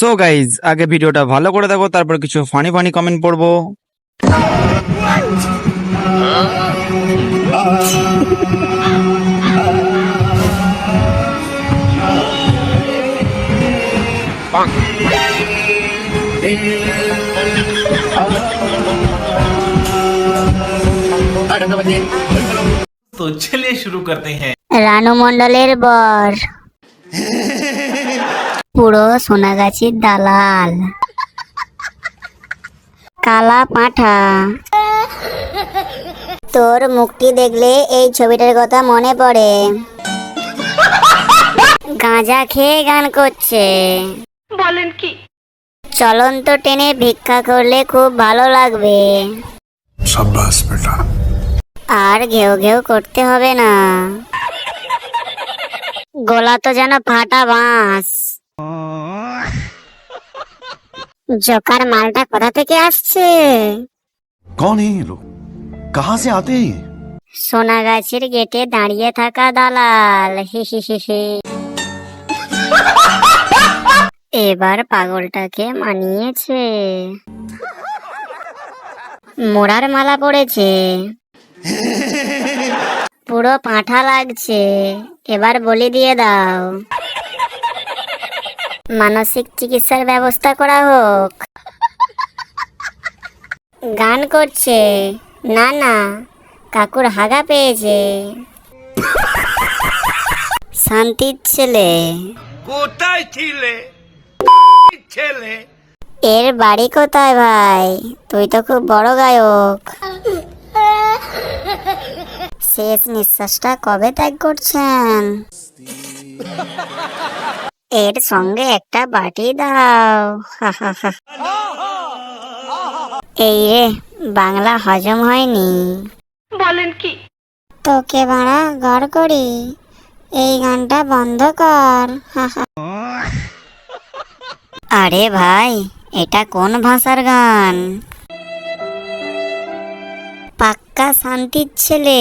So guys, আগে ভিডিওটা ভালো করে দেখো, তারপর কিছু ফানি ফানি কমেন্ট পড়বো। तो चलिए शुरू करते हैं। রানু মণ্ডলের বর পুরো সোনাগাছির দালাল, কালা পাঁঠা। তোর মুখটি দেখলে এই ছবিটার কথা মনে পড়ে। গাঁজা খেয়ে গান করছে, বলেন কি? চলন্ত ট্রেনে ভিক্ষা করলে খুব ভালো লাগবে। शाबाश बेटा। আর ঘেউ ঘেউ করতে হবে না, গলা তো যেন ফাটা বাঁশ। জোকার মালটা কোথা থেকে আসছে? कौन है ये लोग? कहाँ से आते हैं ये? সোনাগাছির গেটে দাঁড়িয়ে থাকা দালাল। হি হি হি হি। এবার পাগলটাকে মানিয়েছে, মোড়ার মালা পড়েছে, পুরো পাঁঠা লাগছে। এবার বলি দিয়ে দাও, মানসিক চিকিৎসার ব্যবস্থা করা হোক। গান করছে, না না কাকুর হাগা পেয়েছে। শান্তির ছেলে, কোথায় ছিলে ছেলে? এর বাড়ি কোথায় ভাই? তুই তো খুব বড় গায়ক। শেষ নিঃশ্বাসটা কবে ত্যাগ করছেন? এর সঙ্গে একটা বাটি দাও। এই রে, বাংলা হজম হয়নি। বলেন কি? তোকে বাড়া ঘর করি, এই গানটা বন্ধ কর। আরে ভাই, এটা কোন ভাষার গান? পাক্কা শান্তির ছেলে।